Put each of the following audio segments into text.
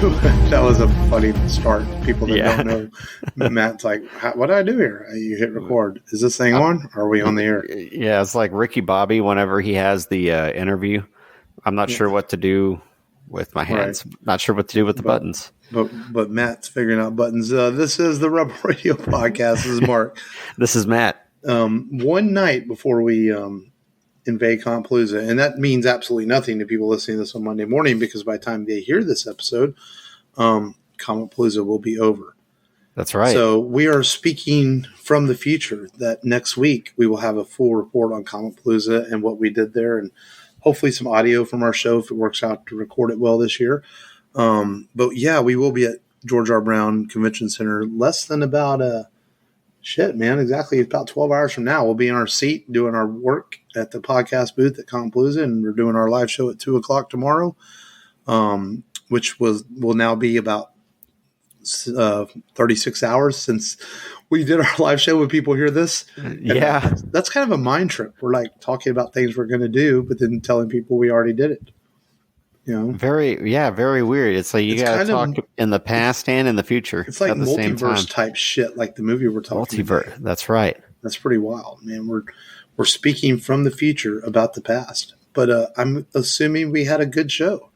That was a funny start. People that don't know, Matt's like, what do I do here? You hit record. Is this thing on? Or are we on the air? Yeah, it's like Ricky Bobby whenever he has the interview. I'm not sure what to do with my hands. Right. Not sure what to do with the buttons. But Matt's figuring out buttons. This is the Rebel Radio Podcast. This is Mark. This is Matt. One night before we invade Comic-Palooza, and that means absolutely nothing to people listening to this on Monday morning, because by the time they hear this episode, Comic-Palooza will be over. That's right. So we are speaking from the future that next week we will have a full report on Comic-Palooza and what we did there, and hopefully some audio from our show if it works out to record it well this year. But yeah, we will be at George R. Brown Convention Center less than about exactly about 12 hours from now. We'll be in our seat doing our work at the podcast booth at Comic-Palooza, and we're doing our live show at 2:00 tomorrow, which will now be about 36 hours since we did our live show. When people hear this, yeah, that's kind of a mind trip. We're like talking about things we're going to do, but then telling people we already did it. You know, very weird. It's like you got to talk in the past and in the future. It's like at the multiverse type shit, like the movie we're talking about. That's right. That's pretty wild, man. We're speaking from the future about the past, but I'm assuming we had a good show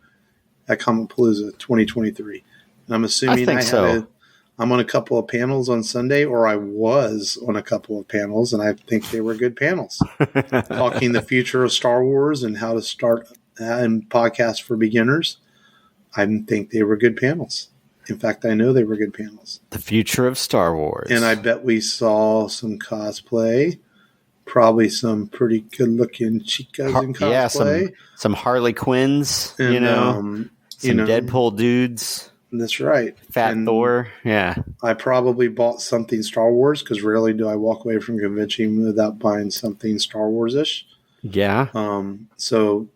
at Comic-Palooza 2023, and I'm assuming I'm on a couple of panels on Sunday, or I was on a couple of panels, and I think they were good panels, talking the future of Star Wars and how to start and podcasts for beginners. I think they were good panels. In fact, I know they were good panels. The future of Star Wars. And I bet we saw some cosplay, probably some pretty good-looking chicas in cosplay. Yeah, some Harley Quinns, and, some Deadpool dudes. That's right. Fat Thor, yeah. I probably bought something Star Wars, because rarely do I walk away from a convention without buying something Star Wars-ish. Yeah. So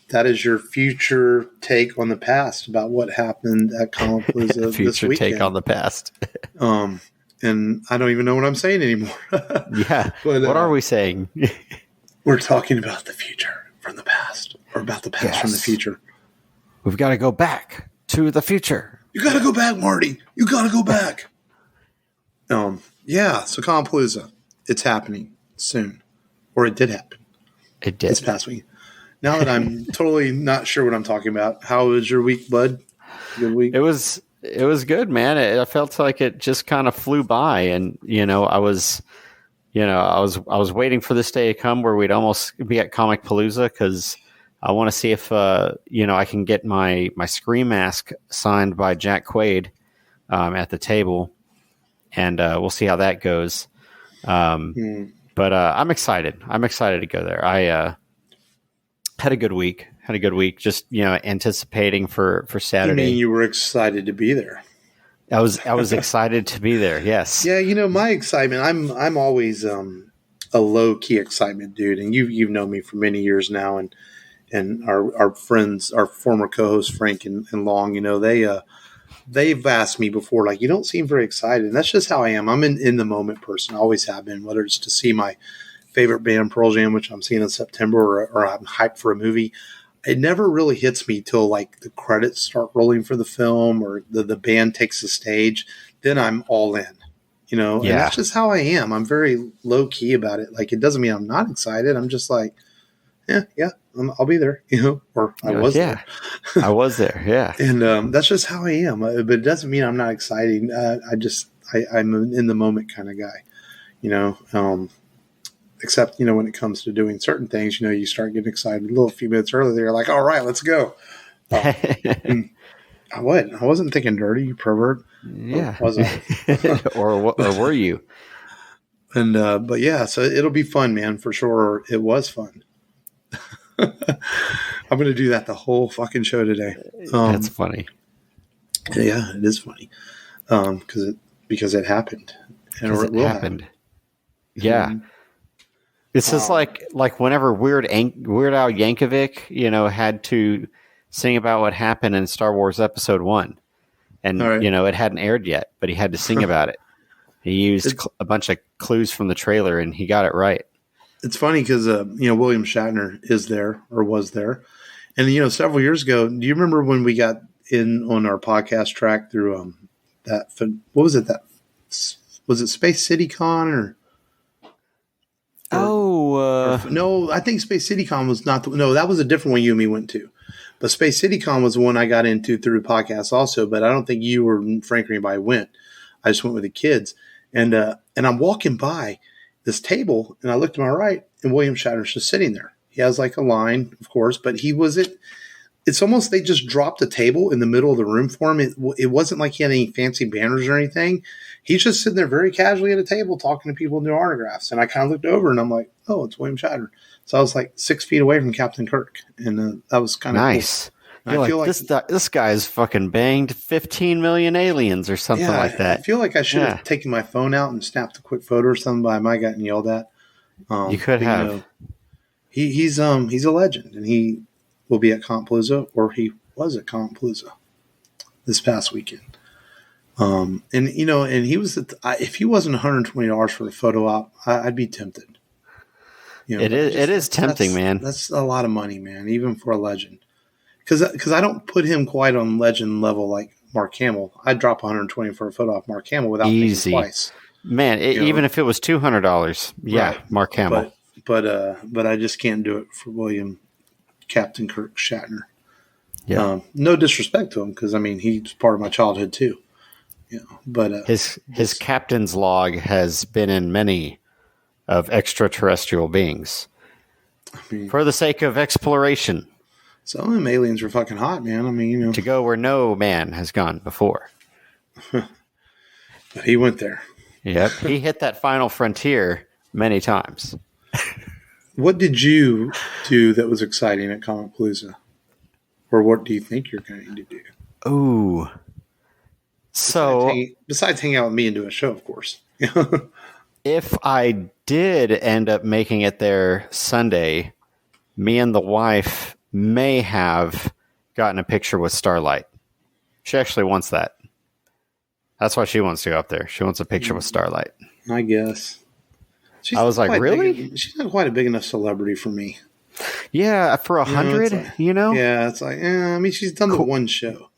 that is your future take on the past about what happened at Comic-Palooza this weekend. Future take on the past. And I don't even know what I'm saying anymore. Yeah. But, what are we saying? We're talking about the future from the past, or about the past from the future. We've got to go back to the future. You got to go back, Marty. You got to go back. Yeah. So Comic-Palooza, it's happening soon, or it did happen. It did. This past week. Now that I'm totally not sure what I'm talking about, how was your week, bud? Good week. It was good, man. I felt like it just kind of flew by, and I was waiting for this day to come where we'd almost be at Comic-Palooza, because I want to see if I can get my Scream mask signed by Jack Quaid at the table, and we'll see how that goes. But I'm excited. I'm excited to go there. I had a good week. Just anticipating for Saturday. You mean you were excited to be there? I was excited to be there. Yes. Yeah. My excitement. I'm always a low key excitement dude, and you've known me for many years now, and our friends, our former co-hosts Frank and Long. They've asked me before, like, you don't seem very excited, and that's just how I am. I'm in the moment person. I always have been, whether it's to see my favorite band, Pearl Jam, which I'm seeing in September, or I'm hyped for a movie. It never really hits me till like the credits start rolling for the film, or the band takes the stage. Then I'm all in, and that's just how I am. I'm very low key about it. Like, it doesn't mean I'm not excited. I'm just like, yeah, I'll be there, or I was there. I was there. Yeah. And that's just how I am. But it doesn't mean I'm not excited. I'm an in the moment kind of guy, except, when it comes to doing certain things, you start getting excited a few minutes earlier. You're like, all right, let's go. I wasn't thinking dirty, you pervert. Yeah. Or was I? or were you? And, but yeah, so it'll be fun, man, for sure. It was fun. I'm going to do that the whole fucking show today. That's funny. Yeah, it is funny. Because it happened. And it will happened. Happen. Yeah. It's just like whenever Weird Al Yankovic, had to sing about what happened in Star Wars Episode 1. And, it hadn't aired yet, but he had to sing about it. He used a bunch of clues from the trailer, and he got it right. It's funny because, William Shatner is there, or was there. And, several years ago, do you remember when we got in on our podcast track through that. What was it? That was it Space City Con or no? I think Space City Con was not. No, that was a different one you and me went to. But Space City Con was the one I got into through podcasts also. But I don't think you or Frank or anybody went. I just went with the kids, and I'm walking by this table, and I looked to my right, and William Shatner's just sitting there. He has like a line, of course, but he wasn't. It's almost they just dropped a table in the middle of the room for him. It wasn't like he had any fancy banners or anything. He's just sitting there very casually at a table talking to people and doing autographs. And I kind of looked over and I'm like, oh, it's William Shatner. So I was like 6 feet away from Captain Kirk, and that was kind of nice. Cool. I feel like this guy's fucking banged 15 million aliens or something like that. I feel like I should have taken my phone out and snapped a quick photo or something, but I might have gotten yelled at. You could have. You know, he's a legend, and he will be at Compalooza, or he was at Compalooza this past weekend. And he was if he wasn't $120 for the photo op, I'd be tempted. You know, it is tempting, man. That's a lot of money, man, even for a legend. Because I don't put him quite on legend level like Mark Hamill. I'd drop $120 for a photo off Mark Hamill without thinking twice. Man, even if it was $200, right. Mark Hamill. But I just can't do it for William Captain Kirk Shatner. Yeah. No disrespect to him, because I mean he's part of my childhood too. You know, but his captain's log has been in many of extraterrestrial beings. I mean, for the sake of exploration. Some of them aliens were fucking hot, man. I mean, you know, to go where no man has gone before. But he went there. Yep, he hit that final frontier many times. What did you do that was exciting at Comicpalooza? Or what do you think you're going to do? Ooh. So besides hanging out with me and do a show, of course. If I did end up making it there Sunday, me and the wife may have gotten a picture with Starlight. She actually wants that. That's why she wants to go up there. She wants a picture with Starlight. I guess. I was like, really? She's not quite a big enough celebrity for me. Yeah, for 100, you know? Yeah, it's like, I mean, she's done the one show.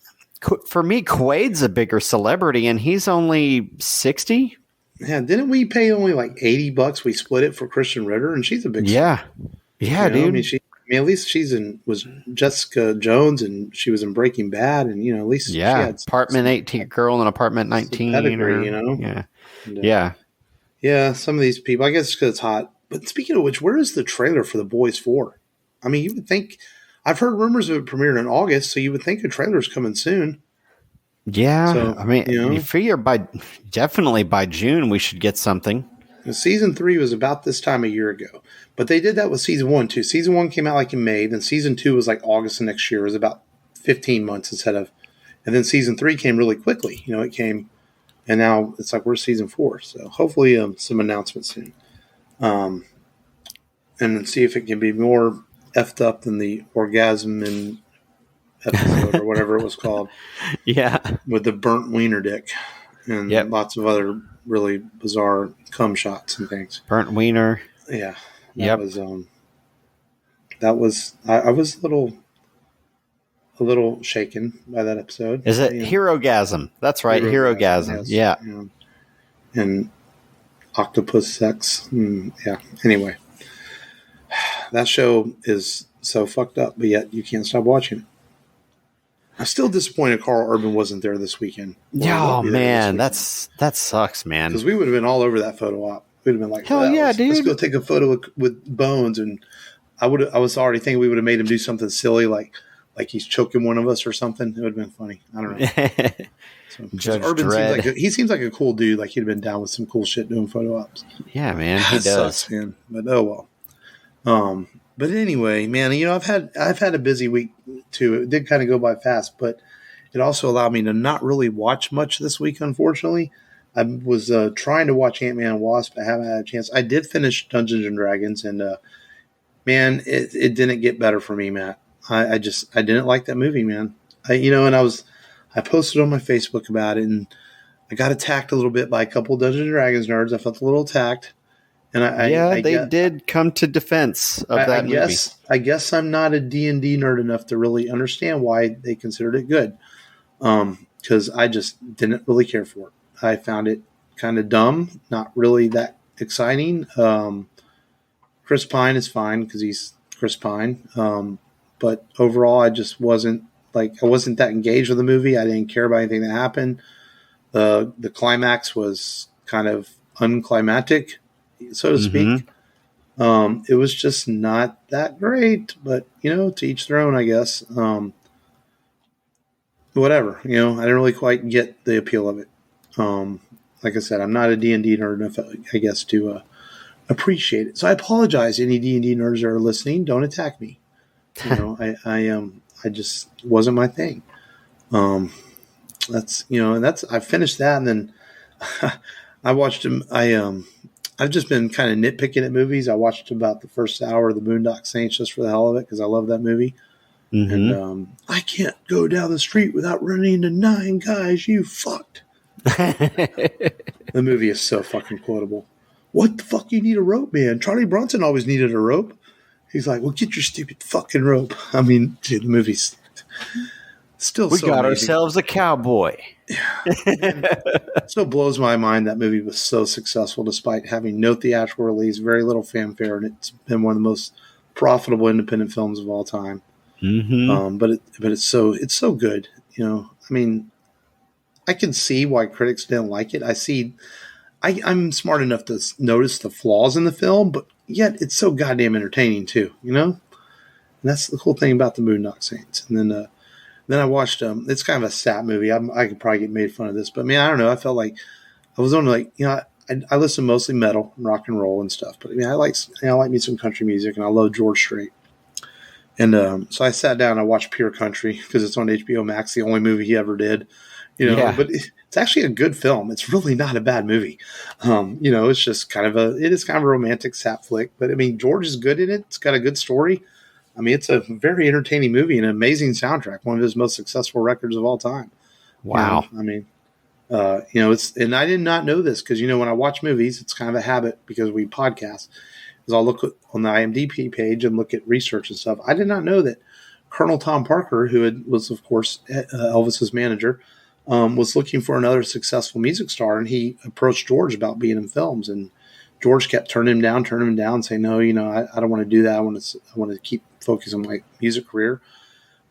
For me, Quaid's a bigger celebrity, and he's only 60. Yeah, didn't we pay only like $80? We split it for Christian Ritter, and she's a big star. Yeah, dude. I mean, at least was Jessica Jones, and she was in Breaking Bad, and at least she had Apartment 18 girl in Apartment 19, pedigree, yeah. Some of these people, I guess, because it's hot. But speaking of which, where is the trailer for The Boys 4? I mean, you would think I've heard rumors of it premiering in August, so you would think a trailer's coming soon. Yeah, so, I mean, you figure definitely by June we should get something. Season 3 was about this time a year ago. But they did that with Season 1, too. Season 1 came out like in May. Then Season 2 was like August of next year. It was about 15 months instead of... And then Season 3 came really quickly. It came... And now it's like we're Season 4. So hopefully some announcements soon. And then see if it can be more effed up than the orgasm in episode or whatever it was called. Yeah. With the burnt wiener dick. And lots of other really bizarre cum shots and things. Burnt wiener. Yeah. I was a little shaken by that episode. Is it Herogasm? That's right, Herogasm. Yes. Yeah. And octopus sex. Anyway. That show is so fucked up, but yet you can't stop watching it. I'm still disappointed Carl Urban wasn't there this weekend. Oh, man, that sucks, man. Because we would have been all over that photo op. We'd have been like, hell yeah, dude. Let's go take a photo with Bones. And I was already thinking we would have made him do something silly, like he's choking one of us or something. It would have been funny. I don't know. So, Judge Urban Dredd. he seems like a cool dude. Like he'd have been down with some cool shit doing photo ops. Yeah, man, he does. Sucks, man. But oh well. But anyway, man, I've had a busy week too. It did kind of go by fast, but it also allowed me to not really watch much this week, unfortunately. I was trying to watch Ant-Man and Wasp. I haven't had a chance. I did finish Dungeons and Dragons, and man, it didn't get better for me, Matt. I didn't like that movie, man. I posted on my Facebook about it, and I got attacked a little bit by a couple of Dungeons and Dragons nerds. I felt a little attacked. And they did come to defense of that movie. I guess I'm not a D&D nerd enough to really understand why they considered it good. because I just didn't really care for it. I found it kind of dumb, not really that exciting. Chris Pine is fine because he's Chris Pine. But overall, I just wasn't I wasn't that engaged with the movie. I didn't care about anything that happened. The climax was kind of unclimactic, so to speak. It was just not that great, but to each their own, I guess. Whatever, I didn't really quite get the appeal of it. Like I said, I'm not a D&D nerd enough, I guess, to appreciate it. So I apologize, any D&D nerds that are listening. Don't attack me. I just wasn't my thing. I finished that, and then I watched him. I've just been kind of nitpicking at movies. I watched about the first hour of the Boondock Saints just for the hell of it because I love that movie. And I can't go down the street without running into 9 guys. You fucked. The movie is so fucking quotable. What the fuck you need a rope, man? Charlie Bronson always needed a rope. He's like, well, get your stupid fucking rope. I mean, dude, the movie's still we so got amazing. Ourselves a cowboy. So blows my mind that movie was so successful despite having no theatrical release, very little fanfare, and it's been one of the most profitable independent films of all time. But it's so good. I mean, I can see why critics didn't like it. I'm smart enough to notice the flaws in the film, but yet it's so goddamn entertaining too. And that's the cool thing about the Boondock Saints. And then I watched it's kind of a sap movie. I could probably get made fun of this, but man, I don't know. I felt like I was only I listen mostly metal, and rock and roll, and stuff. But I mean, I like me some country music, and I love George Strait. And so I sat down and I watched Pure Country because it's on HBO Max, the only movie he ever did. But it's actually a good film. It's really not a bad movie. It's just kind of a romantic sap flick. But I mean, George is good in it. It's got a good story. I mean, it's a very entertaining movie and an amazing soundtrack. One of his most successful records of all time. Wow. I mean, and I did not know this because, when I watch movies, it's kind of a habit because we podcast. Is I'll look on the IMDb page and look at research and stuff. I did not know that Colonel Tom Parker, who was, of course, Elvis's manager, was looking for another successful music star, and he approached George about being in films, and George kept turning him down, saying, no, I don't want to do that. I want to keep focusing on my music career.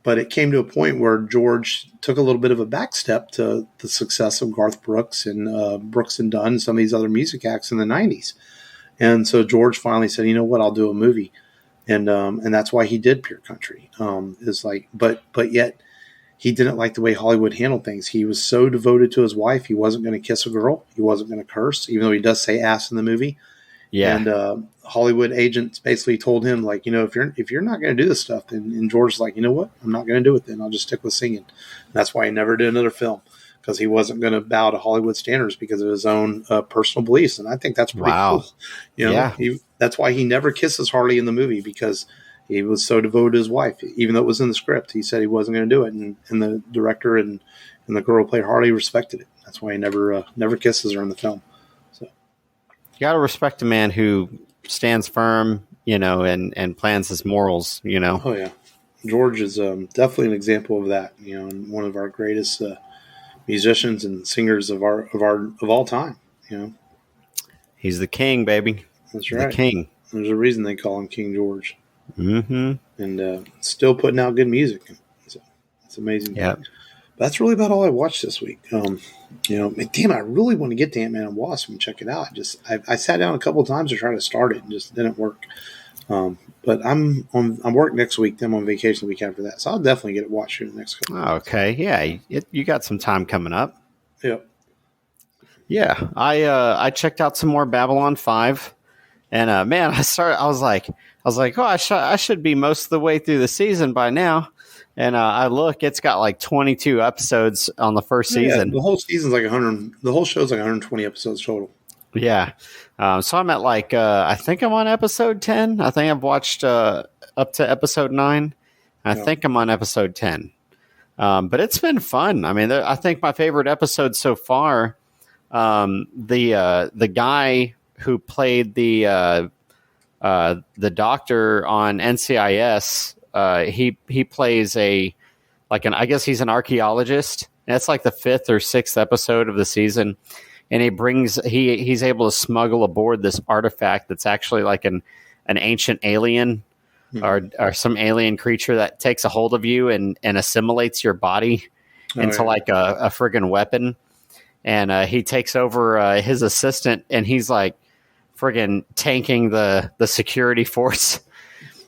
But it came to a point where George took a little bit of a back step to the success of Garth Brooks and Brooks and Dunn and some of these other music acts in the 90s. And so George finally said, you know what, I'll do a movie. And that's why he did Pure Country. But yet he didn't like the way Hollywood handled things. He was so devoted to his wife. He wasn't going to kiss a girl. He wasn't going to curse, even though he does say ass in the movie. Yeah. And Hollywood agents basically told him, like, if you're not going to do this stuff, then, and George's like, you know what, I'm not going to do it then. I'll just stick with singing. And that's why he never did another film, because he wasn't going to bow to Hollywood standards because of his own personal beliefs. And I think that's pretty cool. That's why he never kisses Harley in the movie, because he was so devoted to his wife. Even though it was in the script, he said he wasn't going to do it. And the director and the girl who played Harley respected it. That's why he never kisses her in the film. So you got to respect a man who stands firm, and plans his morals, Oh, yeah. George is definitely an example of that, and one of our greatest musicians and singers of all time. He's the king, baby. That's right. The king. There's a reason they call him King George. Mm-hmm. And still putting out good music. So it's amazing. Yeah. That's really about all I watched this week. Damn, I really want to get to Ant-Man and Wasp and check it out. I sat down a couple of times to try to start it and just didn't work. But I'm working next week. Then I'm on vacation the week after that, so I'll definitely get it watched here in the next couple of weeks. Okay, yeah, you got some time coming up. Yep. Yeah, I checked out some more Babylon 5, and man, I was like, oh, I should be most of the way through the season by now. And I look, it's got like 22 episodes on the first season. The whole season's like 100. The whole show's like 120 episodes total. Yeah. So I'm at like, I think I'm on episode 10. I think I've watched up to episode 9. I think I'm on episode 10. But it's been fun. I mean, I think my favorite episode so far, the guy who played the doctor on NCIS, he plays I guess he's an archaeologist, and it's like the 5th or 6th episode of the season. And he's able to smuggle aboard this artifact that's actually like an ancient alien or some alien creature that takes a hold of you and assimilates your body into like a friggin' weapon. And he takes over his assistant, and he's like friggin' tanking the security force,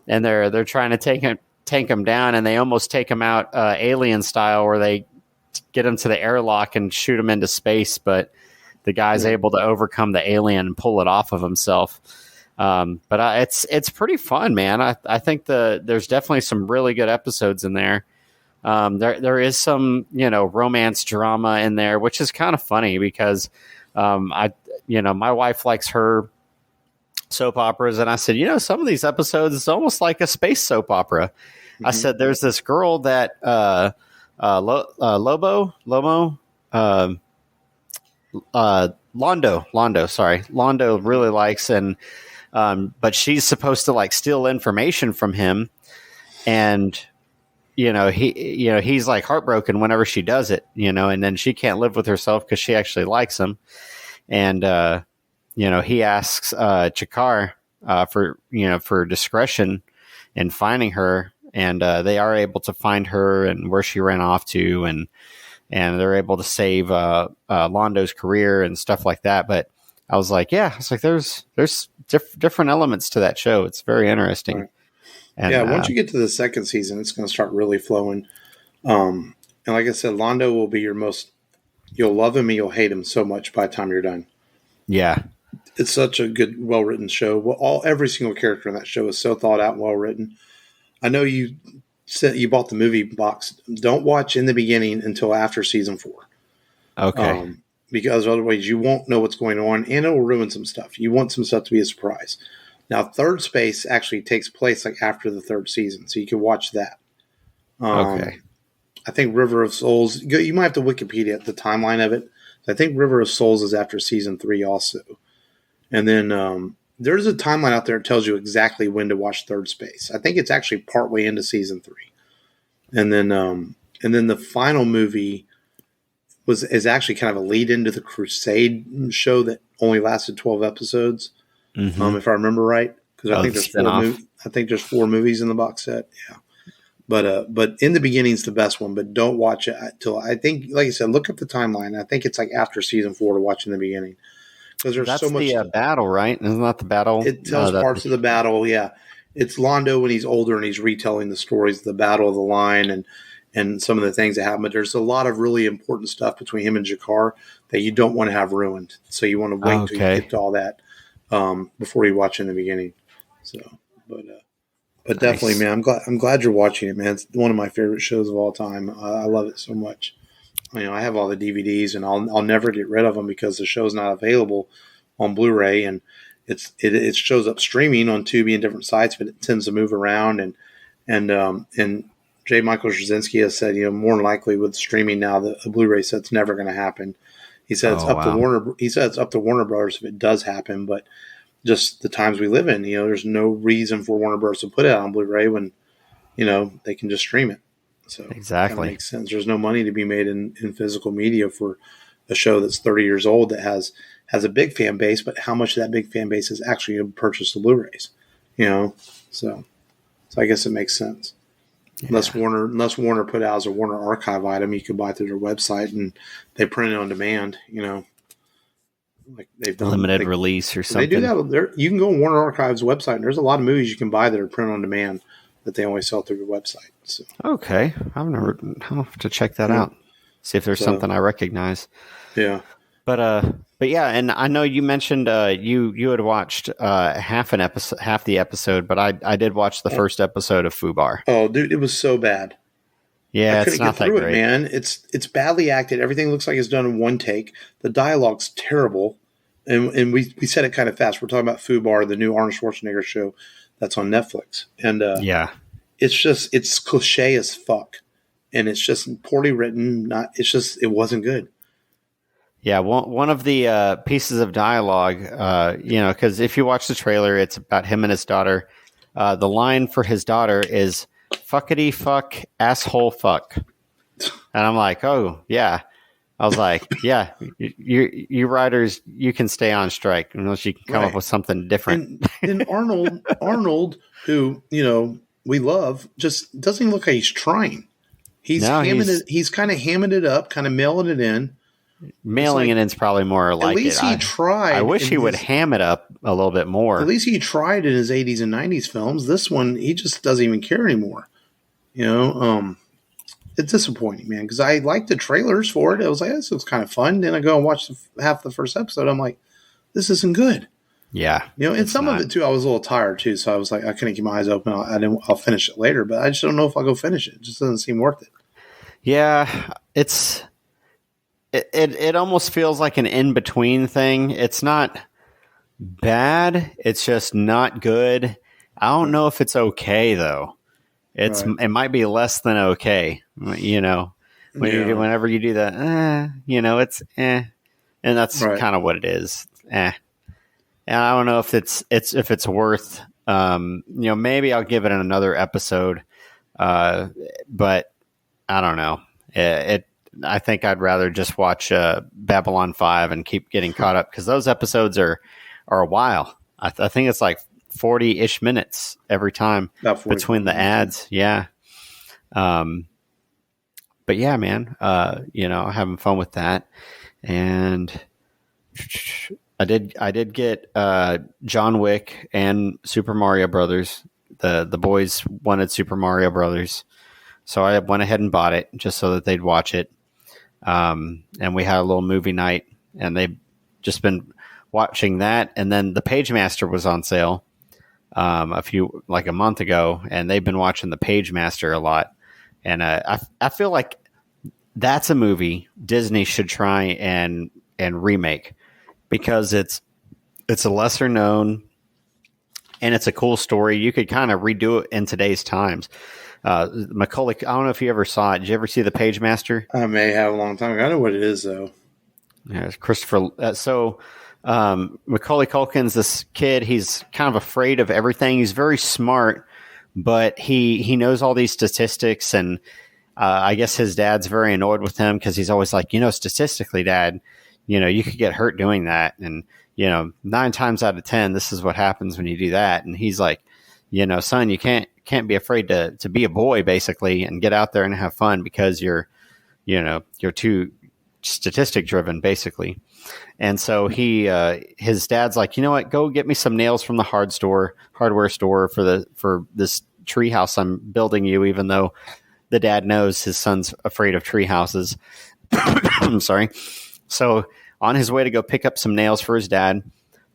and they're trying to tank him down, and they almost take him out alien style, where they get him to the airlock and shoot him into space, but the guy's able to overcome the alien and pull it off of himself. But it's pretty fun, man. I think there's definitely some really good episodes in there. There is some, romance drama in there, which is kind of funny because, my wife likes her soap operas. And I said, some of these episodes, it's almost like a space soap opera. Mm-hmm. I said, there's this girl that, Londo really likes, and but she's supposed to like steal information from him, and he's like heartbroken whenever she does it, and then she can't live with herself because she actually likes him, and he asks Chakar for discretion in finding her, and they are able to find her and where she ran off to, and they're able to save Londo's career and stuff like that. But I was like, there's different elements to that show. It's very interesting. Right. And, once you get to the second season, it's going to start really flowing. And like I said, Londo will be you'll love him and you'll hate him so much by the time you're done. Yeah. It's such a good, well-written show. Well, every single character in that show is so thought out and well-written. I know you said you bought the movie box. Don't watch in the beginning until after season 4. Okay. Because otherwise you won't know what's going on, and it will ruin some stuff. You want some stuff to be a surprise. Now, Third Space actually takes place like after the 3rd season, so you can watch that. Okay. I think River of Souls, you might have to Wikipedia the timeline of it. I think River of Souls is after season 3 also. And then there's a timeline out there that tells you exactly when to watch Third Space. I think it's actually partway into season 3. And then the final movie is actually kind of a lead into the Crusade show that only lasted 12 episodes, if I remember right. Because I think there's 4 movies in the box set. Yeah, but In the Beginning's the best one. But don't watch it till I think, like I said, look up the timeline. I think it's like after season 4 to watch In the Beginning, because there's so much. That's the battle, right? Isn't that the battle? It tells parts of the battle. Yeah, it's Londo when he's older and he's retelling the stories of the Battle of the Line and some of the things that happen. But there's a lot of really important stuff between him and Jakar that you don't want to have ruined. So you want to wait till you get to all that before you watch In the Beginning. So, but definitely, man, I'm glad you're watching it, man. It's one of my favorite shows of all time. I love it so much. I have all the DVDs, and I'll never get rid of them because the show's not available on Blu-ray, and it shows up streaming on Tubi and different sites, but it tends to move around. And J. Michael Straczynski has said, more than likely with streaming now, the Blu-ray set's never going to happen. He said it's up to Warner. He said it's up to Warner Brothers if it does happen, but just the times we live in, there's no reason for Warner Bros. To put it out on Blu-ray when, they can just stream it. So exactly, that makes sense. There's no money to be made in physical media for a show that's 30 years old that has a big fan base, but how much of that big fan base is actually going to purchase the Blu-rays? So I guess it makes sense. Yeah. Unless Warner put out as a Warner Archive item, you could buy it through their website and they print it on demand. Like they've done limited release or something. They do that. You can go on Warner Archive's website, and there's a lot of movies you can buy that are print on demand that they only sell through their website. So. Okay, I'll have to check that out. See if there's something I recognize. Yeah, but yeah, and I know you mentioned you had watched half the episode, but I did watch the first episode of Fubar. Oh, dude, it was so bad. Yeah, it's not that great, man. It's badly acted. Everything looks like it's done in one take. The dialogue's terrible, and we said it kind of fast. We're talking about Fubar, the new Arnold Schwarzenegger show that's on Netflix, and it's cliche as fuck, and it's just poorly written. It wasn't good. Yeah, one of the pieces of dialogue, because if you watch the trailer, it's about him and his daughter. The line for his daughter is "fuckity fuck asshole fuck," And I'm like, oh yeah. I was like, yeah, you writers, you can stay on strike unless you can come up with something different. And then Arnold, who we love, just doesn't even look like he's trying. He's kind of hamming it up, kind of mailing it in. Mailing it in's probably more like it. At least he tried. I wish he would ham it up a little bit more. At least he tried in his 80s and 90s films. This one, he just doesn't even care anymore. It's disappointing, man, because I liked the trailers for it. I was like, this looks kind of fun. Then I go and watch half the first episode. I'm like, this isn't good. Yeah. And some of it, too, I was a little tired, too. So I was like, I couldn't keep my eyes open. I'll finish it later. But I just don't know if I'll go finish it. It just doesn't seem worth it. Yeah. It almost feels like an in-between thing. It's not bad. It's just not good. I don't know if it's okay, though. It might be less than okay, whenever you do that, it's and that's kind of what it is. And I don't know if it's worth, maybe I'll give it another episode. But I don't know. I think I'd rather just watch Babylon 5 and keep getting caught up, because those episodes are a while. I think it's like 40-ish minutes every time between the ads. Yeah. But yeah, man, having fun with that. And I did get John Wick and Super Mario Brothers. The boys wanted Super Mario Brothers, so I went ahead and bought it just so that they'd watch it. And we had a little movie night, and they've just been watching that. And then the Pagemaster was on sale a month ago, and they've been watching the Pagemaster a lot. And I feel like that's a movie Disney should try and remake, because it's a lesser known and it's a cool story. You could kind of redo it in today's times. Macaulay, I don't know if you ever saw it. Did you ever see the Pagemaster? I may have a long time ago. I know what it is, though. Yeah, it's Christopher. Macaulay Culkin's this kid. He's kind of afraid of everything. He's very smart, but he knows all these statistics, and I guess his dad's very annoyed with him because he's always like, statistically, Dad, you could get hurt doing that, and 9 times out of 10, this is what happens when you do that. And he's like, son, you can't be afraid to be a boy, basically, and get out there and have fun, because you're too statistic driven, basically. And so his dad's like, you know what, go get me some nails from the hardware store for this tree house I'm building you, even though the dad knows his son's afraid of tree houses. I'm sorry. So on his way to go pick up some nails for his dad,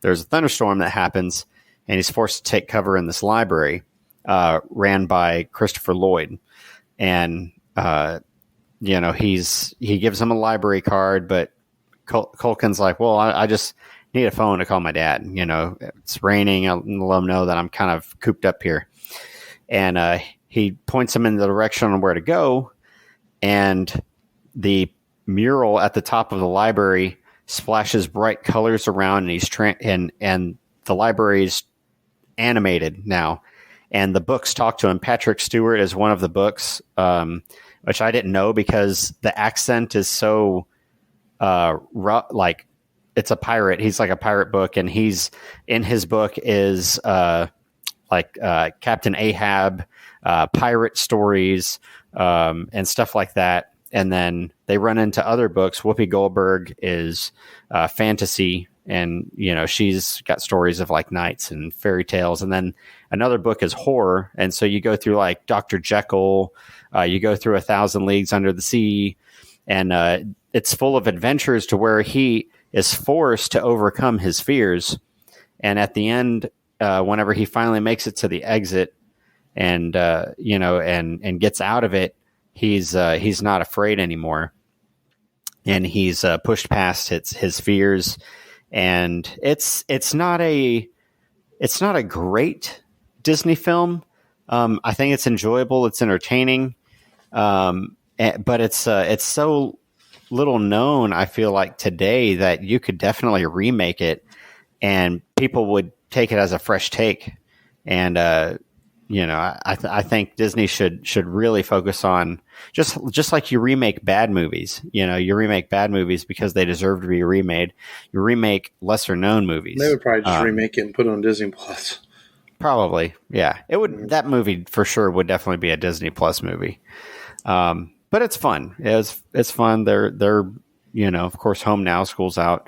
there's a thunderstorm that happens, and he's forced to take cover in this library ran by Christopher Lloyd. And he gives him a library card, but Culkin's like, well, I just need a phone to call my dad. It's raining. I'll let him know that I'm kind of cooped up here. And he points him in the direction on where to go. And the mural at the top of the library splashes bright colors around, and and the library's animated now. And the books talk to him. Patrick Stewart is one of the books, which I didn't know, because the accent is so rough, like it's a pirate. He's like a pirate book, and he's in his book is Captain Ahab, pirate stories, and stuff like that. And then they run into other books. Whoopi Goldberg is fantasy, and she's got stories of like knights and fairy tales. And then another book is horror, and so you go through like Dr. Jekyll, you go through 1,000 Leagues Under the Sea, and it's full of adventures to where he is forced to overcome his fears. And at the end, whenever he finally makes it to the exit, and and gets out of it, he's not afraid anymore, and he's pushed past his fears. And it's not a great Disney film. I think it's enjoyable. It's entertaining. But it's so little known, I feel like, today, that you could definitely remake it and people would take it as a fresh take. And I think Disney should really focus on just like you remake bad movies. You remake bad movies because they deserve to be remade. You remake lesser known movies. They would probably just remake it and put it on Disney Plus. Probably, yeah. It would. That movie for sure would definitely be a Disney Plus movie. But it's fun. It's fun. They're of course, home now. School's out,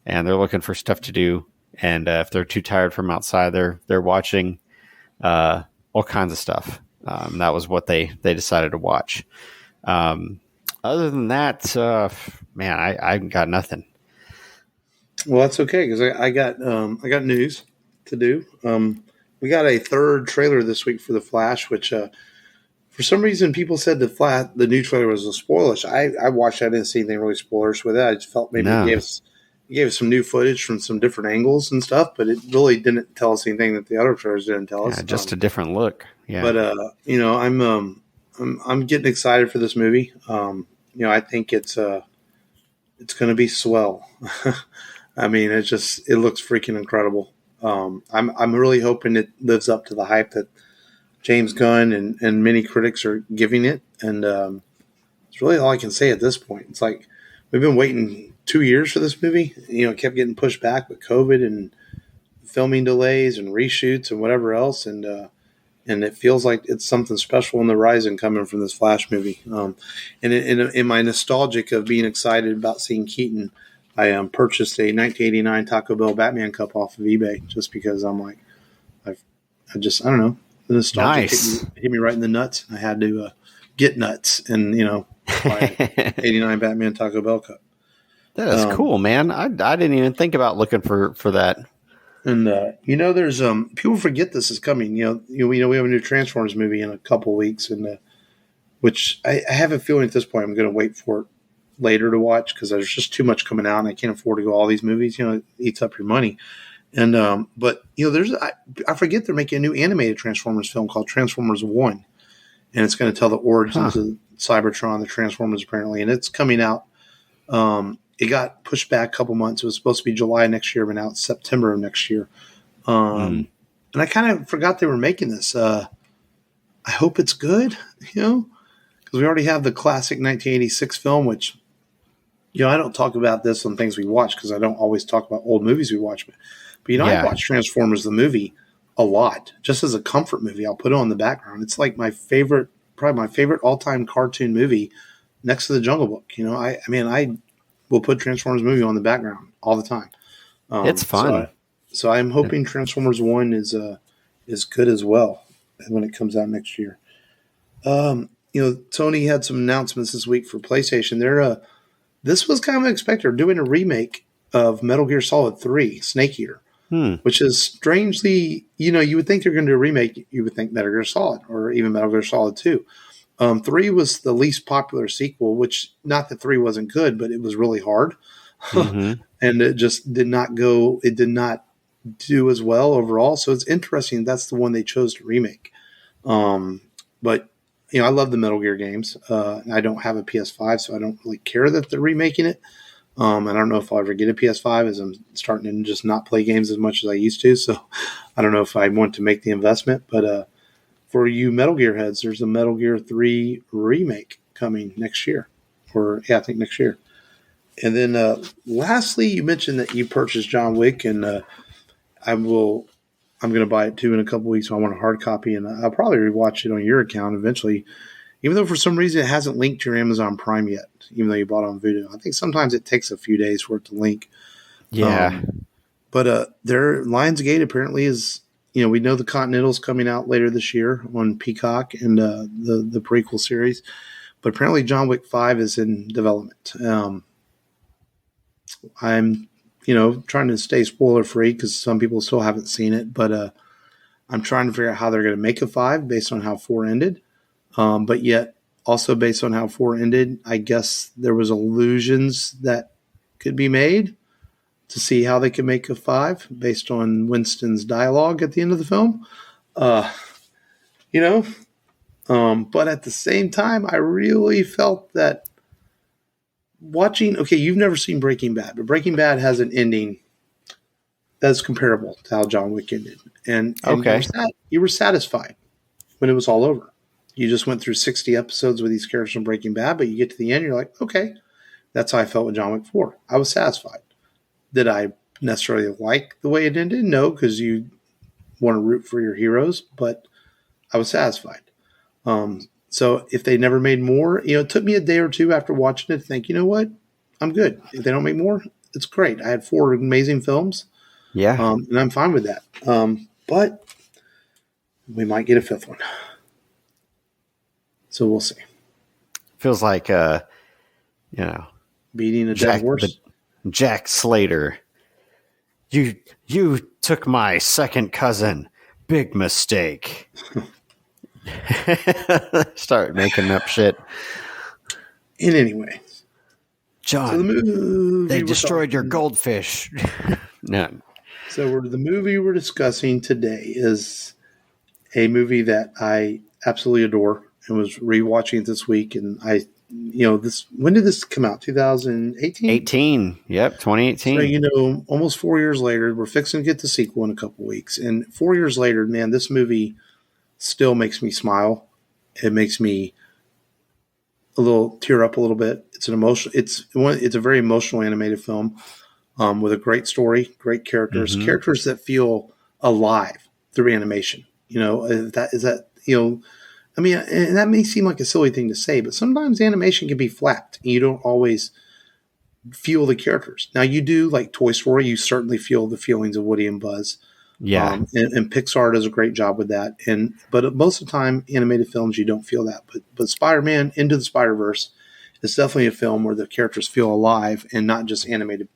and they're looking for stuff to do. And if they're too tired from outside, they're watching all kinds of stuff. That was what they decided to watch. Other than that, man, I got nothing. Well, that's okay because I got news to do. We got a third trailer this week for The Flash, which for some reason people said the new trailer was a spoilerish. I watched it. I didn't see anything really spoilerish with it. I just felt maybe it gave us some new footage from some different angles and stuff, but it really didn't tell us anything that the other trailers didn't tell us. Just a different look. Yeah. But I'm getting excited for this movie. I think it's going to be swell. I mean, it looks freaking incredible. I'm really hoping it lives up to the hype that James Gunn and many critics are giving it, and it's really all I can say at this point. It's like we've been waiting 2 years for this movie. It kept getting pushed back with COVID and filming delays and reshoots and whatever else, and it feels like it's something special on the horizon coming from this Flash movie. And in my nostalgic of being excited about seeing Keaton, I purchased a 1989 Taco Bell Batman cup off of eBay just because I'm like, I don't know. The nostalgia hit me right in the nuts. I had to get nuts and, buy an 89 Batman Taco Bell cup. That is cool, man. I didn't even think about looking for that. And, there's people forget this is coming. We have a new Transformers movie in a couple weeks, and which I have a feeling at this point I'm going to wait for it later to watch because there's just too much coming out and I can't afford to go all these movies. It eats up your money. And but I forget they're making a new animated Transformers film called Transformers 1, and it's going to tell the origins of Cybertron, the Transformers apparently, and it's coming out. It got pushed back a couple months. It was supposed to be July next year, but now it's September of next year. And I kind of forgot they were making this. I hope it's good, because we already have the classic 1986 film, which, I don't talk about this on things we watch because I don't always talk about old movies we watch. But I watch Transformers the movie a lot, just as a comfort movie. I'll put it on the background. It's like probably my favorite all-time cartoon movie next to The Jungle Book. I will put Transformers movie on the background all the time. It's fun. So I'm hoping Transformers 1 is good as well when it comes out next year. Sony had some announcements this week for PlayStation. This was kind of unexpected. They're doing a remake of Metal Gear Solid 3, Snake Eater, which is strangely, you would think they're going to do a remake. You would think Metal Gear Solid or even Metal Gear Solid 2. 3 was the least popular sequel, which not that 3 wasn't good, but it was really hard. And it just did not go, it did not do as well overall. So it's interesting. That's the one they chose to remake. But I love the Metal Gear games. I don't have a PS5, so I don't really care that they're remaking it. I don't know if I'll ever get a PS5 as I'm starting to just not play games as much as I used to. So I don't know if I want to make the investment, but, for you Metal Gear heads, there's a Metal Gear 3 remake coming next year. I think next year. And then lastly, you mentioned that you purchased John Wick, and I'm going to buy it too in a couple weeks. So I want a hard copy, and I'll probably rewatch it on your account eventually, even though for some reason it hasn't linked to your Amazon Prime yet, even though you bought it on Vudu. I think sometimes it takes a few days for it to link. Yeah. But their Lionsgate apparently is, we know the Continental's coming out later this year on Peacock and the prequel series, but apparently John Wick 5 is in development. I'm, trying to stay spoiler free because some people still haven't seen it, but I'm trying to figure out how they're going to make a 5 based on how 4 ended. But yet also based on how 4 ended, I guess there was allusions that could be made to see how they can make a 5 based on Winston's dialogue at the end of the film. But at the same time, I really felt that you've never seen Breaking Bad, but Breaking Bad has an ending that's comparable to how John Wick ended. And okay. You were satisfied. when it was all over. You just went through 60 episodes with these characters from Breaking Bad, but you get to the end, you're like, okay, that's how I felt with John Wick 4. I was satisfied. Did I necessarily like the way it ended? No, because you want to root for your heroes, but I was satisfied. So if they never made more, it took me a day or two after watching it to think, you know what? I'm good. If they don't make more, it's great. I had 4 amazing films. Yeah. And I'm fine with that. But we might get a 5th one. So we'll see. Feels like, beating a dead horse. Jack Slater. You took my second cousin. Big mistake. Start making up shit. In any way. John, they destroyed your goldfish. No. So the movie we're discussing today is a movie that I absolutely adore and was rewatching it this week. And when did this come out? 2018? 18. Yep, 2018. So, almost 4 years later, we're fixing to get the sequel in a couple weeks. And 4 years later, man, this movie still makes me smile. It makes me tear up a little bit. It's a very emotional animated film with a great story, great characters, characters that feel alive through animation. And that may seem like a silly thing to say, but sometimes animation can be flat. And you don't always feel the characters. Now you do, like Toy Story, you certainly feel the feelings of Woody and Buzz. Yeah. And Pixar does a great job with that. But most of the time, animated films, you don't feel that. But Spider-Man Into the Spider-Verse is definitely a film where the characters feel alive and not just animated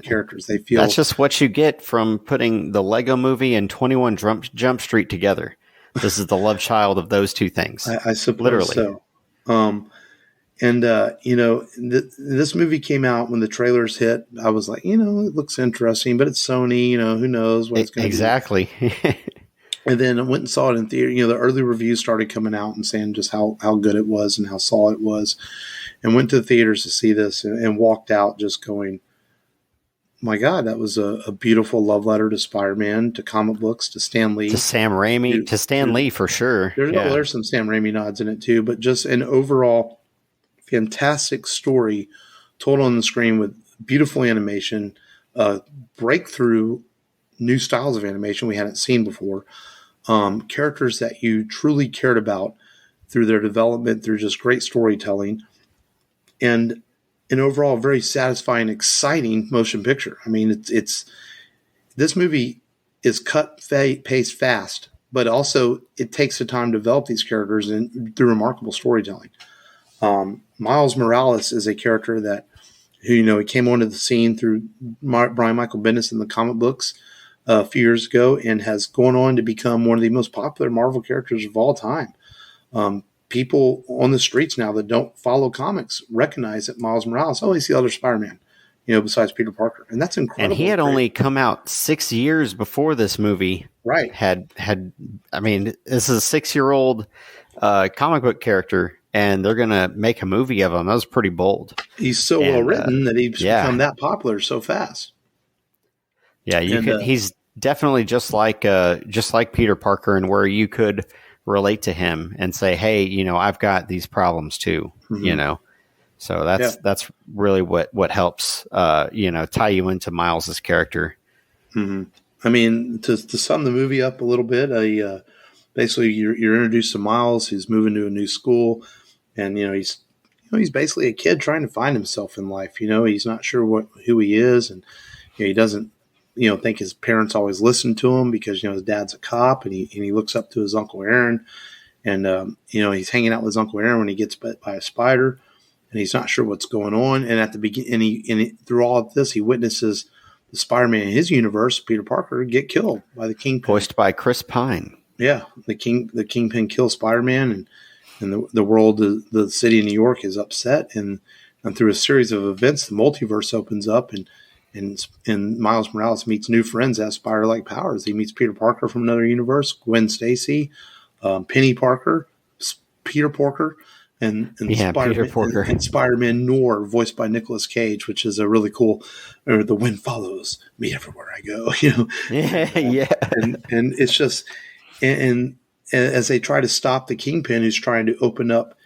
characters. They feel. That's just what you get from putting the Lego Movie and 21 Jump Street together. This is the love child of those two things. I suppose literally. So. This movie came out when the trailers hit. I was like, it looks interesting, but it's Sony, who knows what it's going to be. Exactly. And then I went and saw it in theater. The early reviews started coming out and saying just how good it was and how solid it was. And went to the theaters to see this and walked out just going, my God, that was a beautiful love letter to Spider-Man, to comic books, to Stan Lee. To Sam Raimi, to Stan Lee for sure. There's some Sam Raimi nods in it too, but just an overall fantastic story told on the screen with beautiful animation, breakthrough new styles of animation we hadn't seen before, characters that you truly cared about through their development, through just great storytelling, and an overall very satisfying, exciting motion picture. I mean, this movie is paced fast, but also it takes the time to develop these characters and through remarkable storytelling. Miles Morales is a character that he came onto the scene through Brian Michael Bendis in the comic books a few years ago and has gone on to become one of the most popular Marvel characters of all time. People on the streets now that don't follow comics recognize that Miles Morales, he's the other Spider-Man, besides Peter Parker. And that's incredible. And he had only come out 6 years before this movie. Right. This is a 6-year-old comic book character, and they're going to make a movie of him. That was pretty bold. He's so well written that he's become that popular so fast. Yeah, he's definitely just like Peter Parker, and where you could relate to him and say, hey, I've got these problems too, So that's really what helps, tie you into Miles's character. Mm-hmm. I mean, to sum the movie up a little bit, basically you're introduced to Miles. He's moving to a new school, and he's basically a kid trying to find himself in life. He's not sure who he is, and he doesn't think his parents always listen to him because his dad's a cop, and he looks up to his Uncle Aaron, and he's hanging out with his Uncle Aaron when he gets bit by a spider, and he's not sure what's going on. And at the beginning, through all of this, he witnesses the Spider-Man in his universe, Peter Parker, get killed by the Kingpin, voiced by Chris Pine. Yeah, the Kingpin kills Spider-Man, and the world, the city of New York is upset, and through a series of events, the multiverse opens up, and Miles Morales meets new friends that have spider-like powers. He meets Peter Parker from another universe, Gwen Stacy, Penny Parker, Peter Parker, and Spider-Man Noir, voiced by Nicolas Cage, which is a really cool. Or the wind follows me everywhere I go. Yeah. And it's just and as they try to stop the Kingpin, who's trying to open up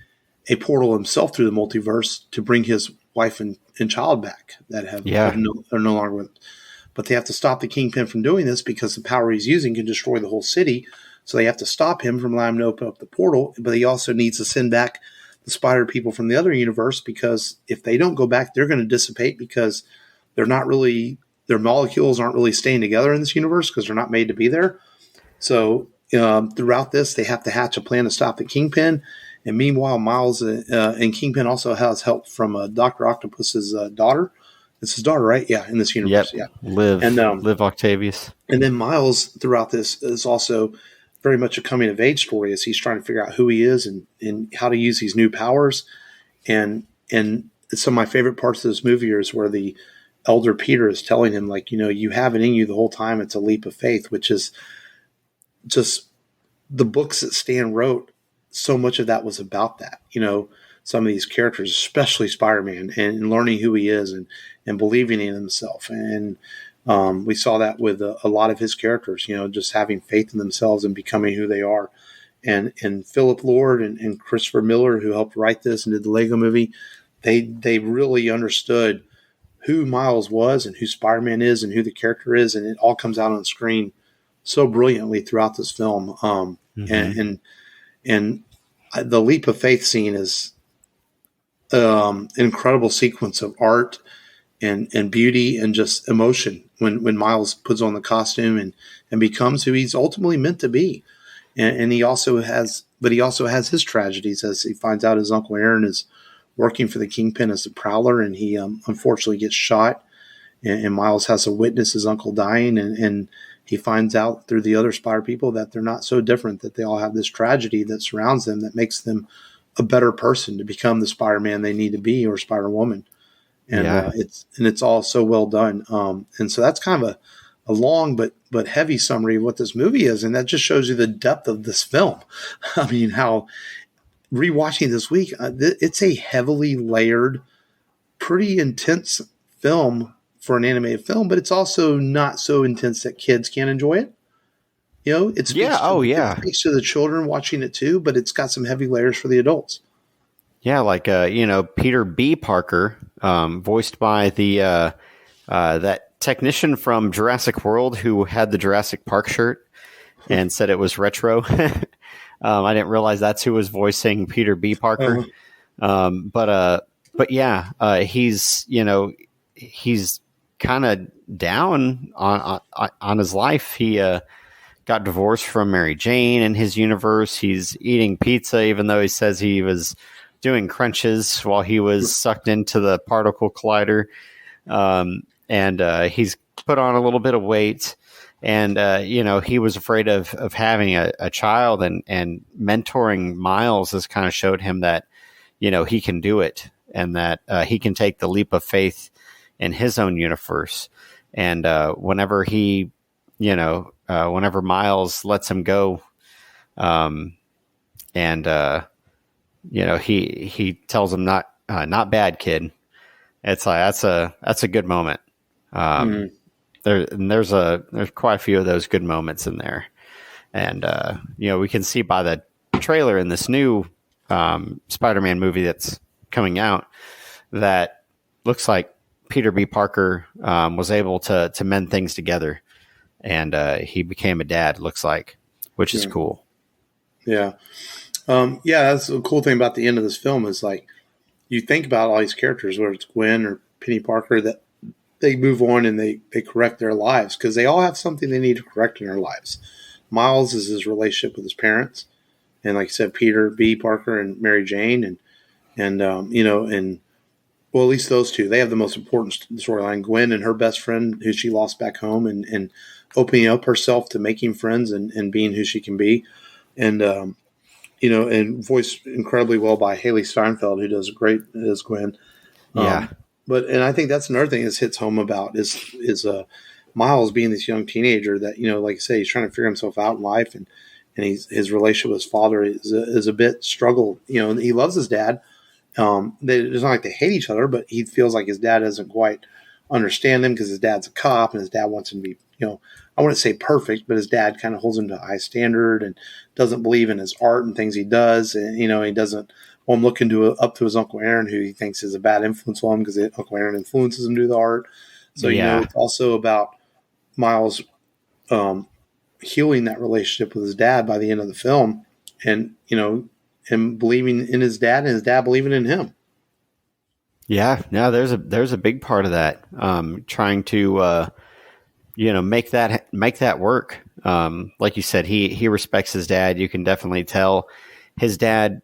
a portal himself through the multiverse to bring his wife and child back that are no longer with him. But they have to stop the Kingpin from doing this because the power he's using can destroy the whole city. So they have to stop him from allowing him to open up the portal. But he also needs to send back the spider people from the other universe, because if they don't go back, they're going to dissipate, because they're not really, their molecules aren't really staying together in this universe because they're not made to be there. So throughout this, they have to hatch a plan to stop the Kingpin. And meanwhile, Miles and Kingpin also has help from Dr. Octopus's daughter. It's his daughter, right? Yeah, in this universe. Yep. Yeah. Liv Octavius. And then Miles throughout this is also very much a coming of age story as he's trying to figure out who he is and how to use these new powers. And some of my favorite parts of this movie is where the elder Peter is telling him, like, you have it in you the whole time. It's a leap of faith, which is just the books that Stan wrote. So much of that was about that, some of these characters, especially Spider-Man, and learning who he is and believing in himself. And we saw that with a lot of his characters, just having faith in themselves and becoming who they are. And Philip Lord and Christopher Miller, who helped write this and did the Lego movie, they really understood who Miles was and who Spider-Man is and who the character is. And it all comes out on screen so brilliantly throughout this film. And the leap of faith scene is an incredible sequence of art and beauty and just emotion when Miles puts on the costume and becomes who he's ultimately meant to be. And he also has his tragedies as he finds out his Uncle Aaron is working for the Kingpin as the Prowler, and he unfortunately gets shot. And Miles has to witness his uncle dying, and he finds out through the other Spider people that they're not so different, that they all have this tragedy that surrounds them that makes them a better person to become the Spider-Man they need to be, or Spider-Woman. And it's all so well done. And so that's kind of a long but heavy summary of what this movie is, and that just shows you the depth of this film. I mean, how rewatching this week, it's a heavily layered, pretty intense film for an animated film, but it's also not so intense that kids can't enjoy it. It speaks to the children watching it too, but it's got some heavy layers for the adults. Yeah, like Peter B. Parker, voiced by the that technician from Jurassic World who had the Jurassic Park shirt and said it was retro. I didn't realize that's who was voicing Peter B. Parker. But yeah, he's kind of down on his life. He got divorced from Mary Jane in his universe. He's eating pizza, even though he says he was doing crunches while he was sucked into the particle collider. And he's put on a little bit of weight. And, he was afraid of having a child, and mentoring Miles has kind of showed him that, he can do it, and that he can take the leap of faith in his own universe. And whenever whenever Miles lets him go, he tells him not bad, kid. It's like that's a good moment. There's quite a few of those good moments in there, and we can see by the trailer in this new Spider-Man movie that's coming out that looks like Peter B. Parker was able to mend things together, and he became a dad. Looks like, which is cool. Yeah, that's the cool thing about the end of this film is, like, you think about all these characters, whether it's Gwen or Penny Parker, that they move on and they correct their lives, because they all have something they need to correct in their lives. Miles is his relationship with his parents, and like I said, Peter B. Parker and Mary Jane, and well, at least those two, they have the most important storyline. Gwen and her best friend, who she lost back home, and opening up herself to making friends and being who she can be, and and voiced incredibly well by Haley Steinfeld, who does great as Gwen. And I think that's another thing that hits home about is Miles being this young teenager that, like I say, he's trying to figure himself out in life, and his relationship with his father is a bit struggle. He loves his dad. It's not like they hate each other, but he feels like his dad doesn't quite understand him because his dad's a cop and his dad wants him to be I wouldn't say perfect, but his dad kind of holds him to a high standard and doesn't believe in his art and things he does. And, he doesn't, well, I'm looking up to his Uncle Aaron, who he thinks is a bad influence on him because Uncle Aaron influences him to do the art. So, it's also about Miles healing that relationship with his dad by the end of the film, and, him believing in his dad and his dad believing in him. Yeah, no, there's a big part of that. Trying to, make that work. Like you said, he respects his dad. You can definitely tell his dad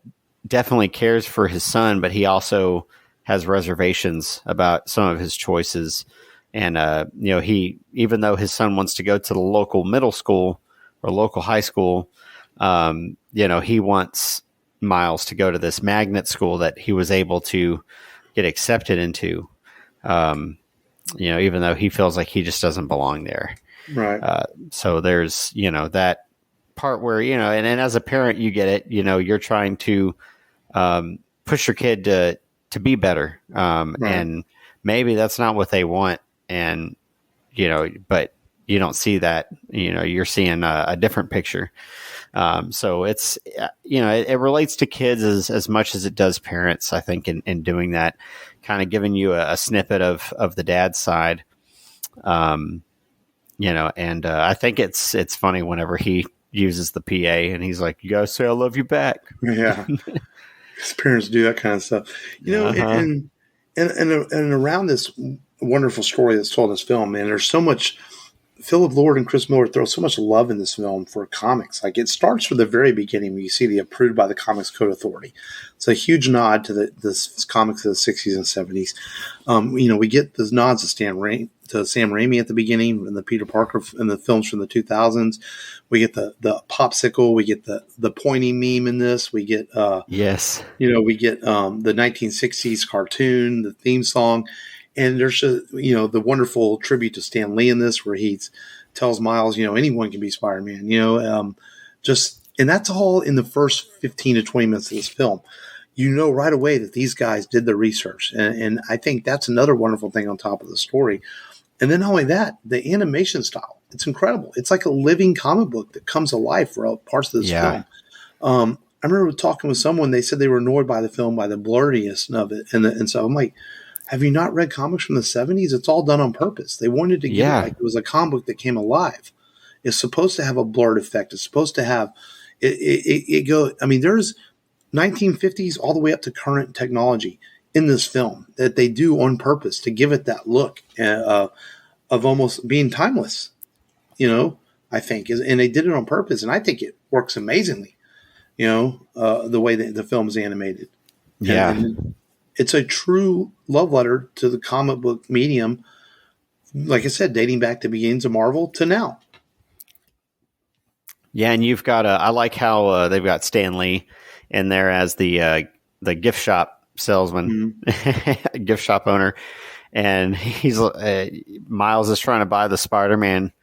definitely cares for his son, but he also has reservations about some of his choices. And, he, even though his son wants to go to the local middle school or local high school, he wants Miles to go to this magnet school that he was able to get accepted into. Even though he feels like he just doesn't belong there. Right. So there's, that part where, and as a parent, you get it, you're trying to push your kid to be better. Right. And maybe that's not what they want. And, but you don't see that, you're seeing a different picture. So it's, it relates to kids as much as it does parents, I think, in doing that, kind of giving you a snippet of the dad's side. And I think it's funny whenever he uses the PA and he's like, "You gotta say I love you back." Yeah. His parents do that kind of stuff, and around this wonderful story that's told in this film, man, there's so much. Philip Lord and Chris Miller throw so much love in this film for comics. Like, it starts from the very beginning when you see the approved by the Comics Code Authority. It's a huge nod to the comics of the 60s and 70s. We get those nods to Sam Raimi at the beginning and the Peter Parker and the films from the 2000s. We get the popsicle. We get the pointy meme in this. We get yes. We get the 1960s cartoon, the theme song. And there's the wonderful tribute to Stan Lee in this, where he tells Miles, anyone can be Spider-Man, and that's all in the first 15 to 20 minutes of this film. Right away that these guys did the research. And I think that's another wonderful thing on top of the story. And then not only that, the animation style, it's incredible. It's like a living comic book that comes alive for parts of this film. I remember talking with someone, they said they were annoyed by the film, by the blurriness of it. And so I'm like, have you not read comics from the 70s? It's all done on purpose. They wanted to get it like it was a comic book that came alive. It's supposed to have a blurred effect. It's supposed to have it go. I mean, there's 1950s all the way up to current technology in this film that they do on purpose to give it that look of almost being timeless. I think, and they did it on purpose, and I think it works amazingly. The way that the film is animated. Yeah. And it's a true love letter to the comic book medium, like I said, dating back to the beginnings of Marvel to now. Yeah, and you've got I like how they've got Stan Lee in there as the gift shop salesman, gift shop owner, and he's Miles is trying to buy the Spider-Man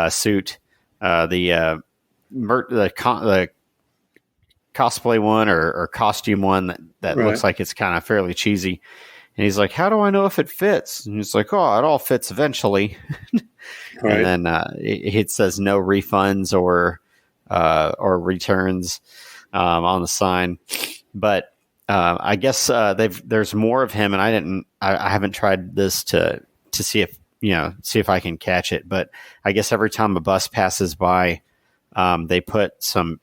suit, the cosplay one or costume one that Right. looks like it's kind of fairly cheesy. And he's like, "How do I know if it fits?" And he's like, "Oh, it all fits eventually." Right. And then it says no refunds or returns on the sign. But I guess there's more of him, and I haven't tried this to see if I can catch it. But I guess every time a bus passes by, they put some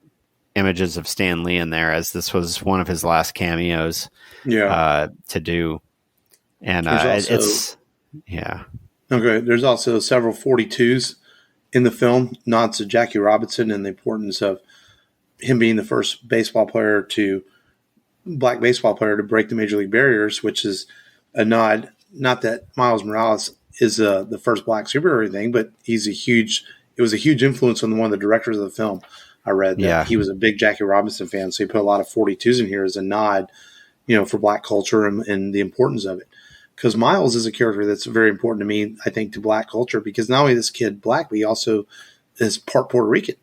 images of Stan Lee in there, as this was one of his last cameos to do. And it's okay. There's also several 42s in the film, nods to Jackie Robinson and the importance of him being the first black baseball player to break the major league barriers, which is a nod. Not that Miles Morales is the first black superhero or anything, but it was a huge influence on one of the directors of the film. I read that he was a big Jackie Robinson fan, so he put a lot of 42s in here as a nod, for black culture and the importance of it. Because Miles is a character that's very important to me, I think, to black culture, because not only is this kid black, but he also is part Puerto Rican.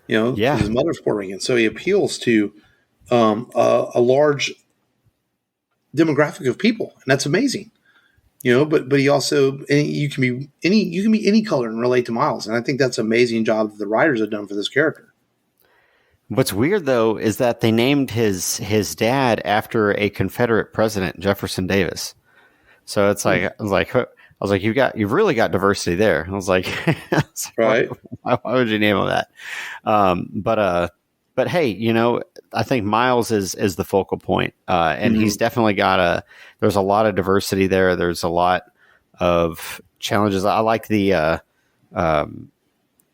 His mother's Puerto Rican, so he appeals to a large demographic of people, and that's amazing. But he also, and you can be any color and relate to Miles, and I think that's an amazing job that the writers have done for this character. What's weird though is that they named his dad after a Confederate president, Jefferson Davis. So it's like you've really got diversity there. I was like, Right. why would you name him that? But hey, I think Miles is the focal point, and he's definitely there's a lot of diversity there. There's a lot of challenges. I like the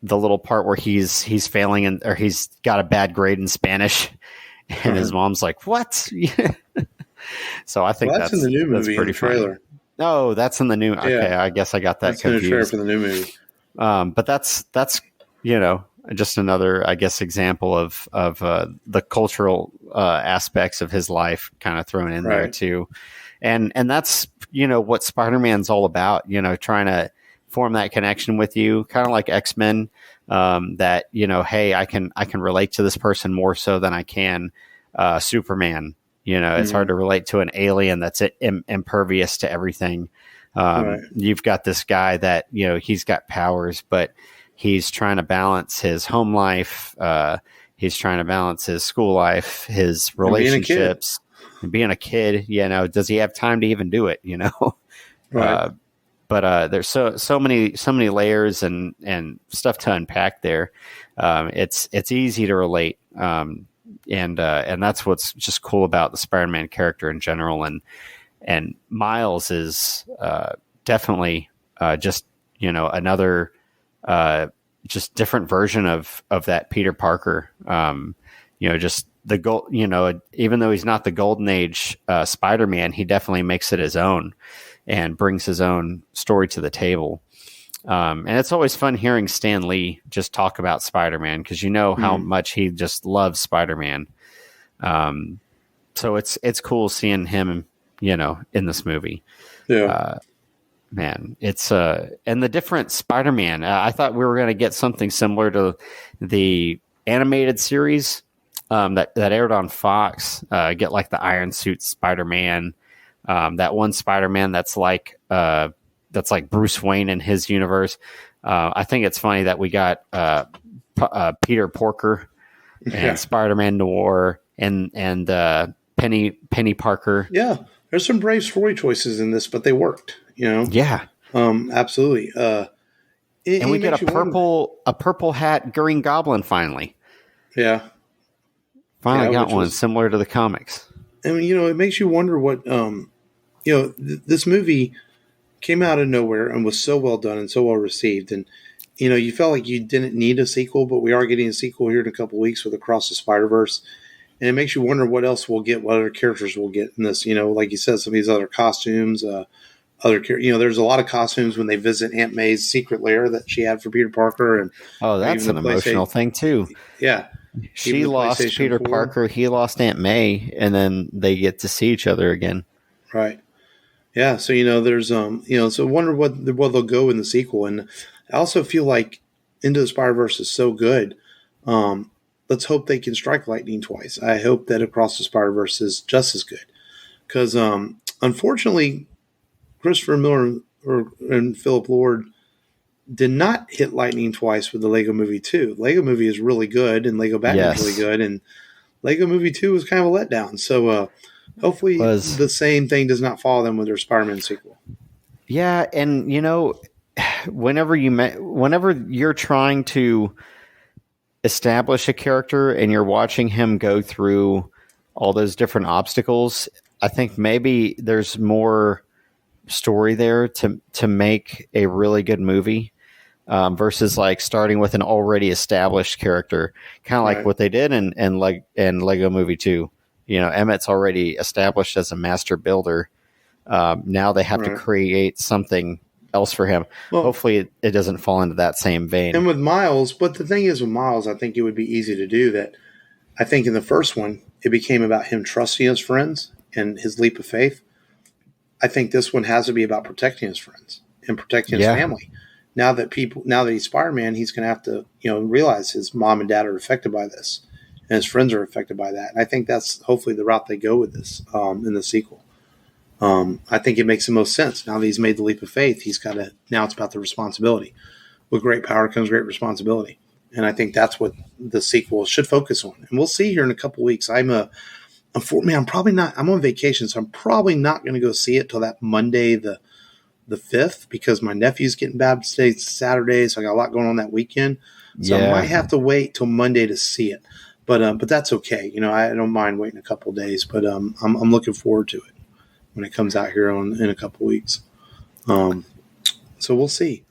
little part where he's failing or he's got a bad grade in Spanish, and his mom's like, "What?" So I think that's in the new movie, that's pretty trailer. No, that's in the new. Okay, I guess I got that confused. In the trailer for the new movie. But that's just another, I guess, example of the cultural aspects of his life kind of thrown in there too, and that's what Spider-Man's all about. Trying to form that connection with you, kind of like X-Men. That hey, I can relate to this person more so than I can Superman. It's hard to relate to an alien that's impervious to everything. You've got this guy that, he's got powers, but he's trying to balance his home life. He's trying to balance his school life, his relationships, and being a kid. Does he have time to even do it? Right. But there's so many layers and stuff to unpack there. It's easy to relate. And that's what's just cool about the Spider-Man character in general. And Miles is definitely just another just different version of that Peter Parker. Just the gold. Even though he's not the Golden Age Spider-Man, he definitely makes it his own and brings his own story to the table. And it's always fun hearing Stan Lee just talk about Spider-Man because how much he just loves Spider-Man. So it's cool seeing him, in this movie. Yeah. Man, it's and the different Spider-Man. I thought we were going to get something similar to the animated series that aired on Fox. Get like the Iron Suit Spider-Man, that one Spider-Man that's like Bruce Wayne in his universe. I think it's funny that we got Peter Porker and Spider-Man Noir and Penny Parker. Yeah, there's some brave story choices in this, but they worked. Yeah, absolutely. And we get a purple hat Green Goblin finally. Yeah, finally got one similar to the comics. And it makes you wonder what this movie came out of nowhere and was so well done and so well received. And, you felt like you didn't need a sequel, but we are getting a sequel here in a couple of weeks with Across the Spider-Verse. And it makes you wonder what else we'll get, what other characters we'll get in this. Like you said, some of these other costumes, there's a lot of costumes when they visit Aunt May's secret lair that she had for Peter Parker. And that's an emotional thing too. Yeah. She lost Peter Parker. He lost Aunt May, and then they get to see each other again. Right. Yeah, so there's so I wonder what they'll go in the sequel, and I also feel like Into the Spider-Verse is so good. Let's hope they can strike lightning twice. I hope that Across the Spider-Verse is just as good, because unfortunately, Christopher Miller and Philip Lord did not hit lightning twice with the Lego Movie 2. Lego Movie is really good, and Lego Batman is really good, and Lego Movie 2 was kind of a letdown. So. Hopefully the same thing does not follow them with their Spider-Man sequel. Yeah, and whenever you're trying to establish a character and you're watching him go through all those different obstacles, I think maybe there's more story there to make a really good movie versus like starting with an already established character, kind of like what they did in Lego Movie 2. Emmett's already established as a master builder. Now they have to create something else for him. Well, hopefully it doesn't fall into that same vein. And with Miles, but the thing is with Miles, I think it would be easy to do that. I think in the first one, it became about him trusting his friends and his leap of faith. I think this one has to be about protecting his friends and protecting his family. Now that he's Spider-Man, he's going to have to, realize his mom and dad are affected by this. And his friends are affected by that. And I think that's hopefully the route they go with this in the sequel. I think it makes the most sense. Now that he's made the leap of faith, now it's about the responsibility. With great power comes great responsibility. And I think that's what the sequel should focus on. And we'll see here in a couple of weeks. I'm probably not, I'm on vacation, so I'm probably not going to go see it till that Monday, the 5th, because my nephew's getting baptized Saturday. So I got a lot going on that weekend. So I might have to wait till Monday to see it, but that's okay. I don't mind waiting a couple of days, but I'm looking forward to it when it comes out here in a couple of weeks. So we'll see.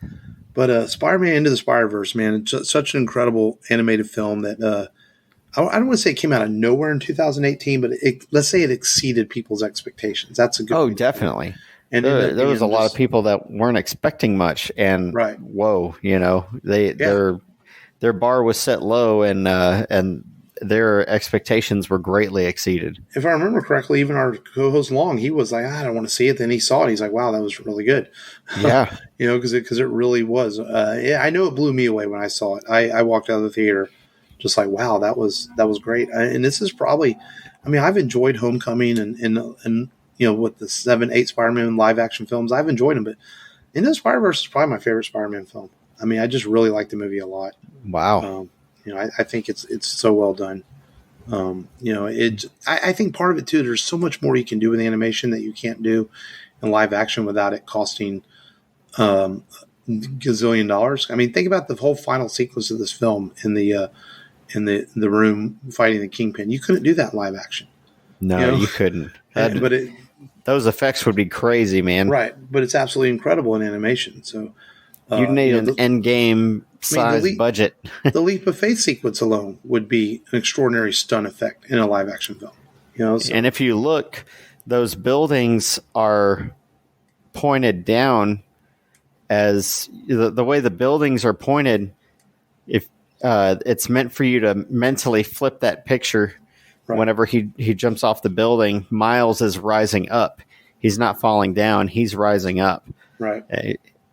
But Spider-Man Into the Spider-Verse, man, it's such an incredible animated film that I don't want to say it came out of nowhere in 2018, but let's say it exceeded people's expectations. That's a good. Oh, definitely. And there was a lot of people that weren't expecting much, and whoa, their bar was set low, and their expectations were greatly exceeded. If I remember correctly, even our co-host Long, he was like, I don't want to see it. Then he saw it. He's like, wow, that was really good. Yeah. Because it really was. I know it blew me away when I saw it. I walked out of the theater just like, wow, that was great. And this is probably, I've enjoyed Homecoming and with the 7, 8 Spider-Man live action films, I've enjoyed them, but Into the Spider-Verse is probably my favorite Spider-Man film. I just really like the movie a lot. Wow. I think it's so well done. I think part of it too, there's so much more you can do with animation that you can't do in live action without it costing gazillion dollars. Think about the whole final sequence of this film in the room fighting the Kingpin. You couldn't do that in live action. No, you couldn't. Those effects would be crazy, man. Right, but it's absolutely incredible in animation. So you'd need an end-game size budget. The leap of faith sequence alone would be an extraordinary stun effect in a live-action film. And if you look, those buildings are pointed down as the way the buildings are pointed. If it's meant for you to mentally flip that picture. Right. Whenever he jumps off the building, Miles is rising up. He's not falling down. He's rising up. Right.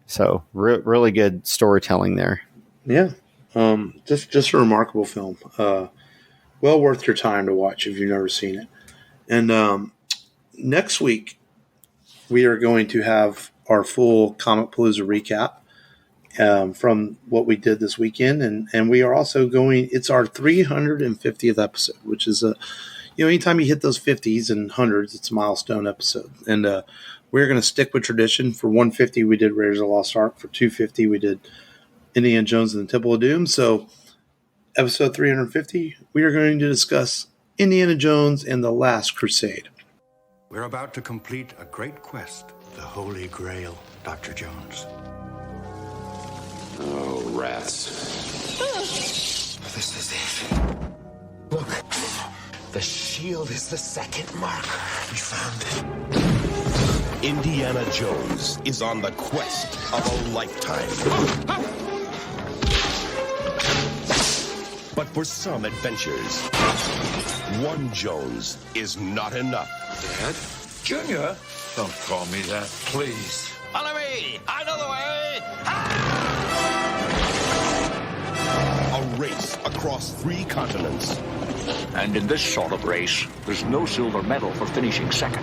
So really good storytelling there. Yeah. Just a remarkable film. Well worth your time to watch if you've never seen it. And next week, we are going to have our full Comic Palooza recap from what we did this weekend. And we are also it's our 350th episode, which is anytime you hit those 50s and 100s, it's a milestone episode. And we're going to stick with tradition. For 150, we did Raiders of the Lost Ark. For 250, we did Indiana Jones and the Temple of Doom. So episode 350, we are going to discuss Indiana Jones and the Last Crusade. We're about to complete a great quest, the Holy Grail, Dr. Jones. Oh, rats. This is it. Look, the shield is the second marker. We found it. Indiana Jones is on the quest of a lifetime. But for some adventures, one Jones is not enough. Dad? Junior? Don't call me that, please. Follow me! I know the way! A race across 3 continents. And in this sort of race, there's no silver medal for finishing second.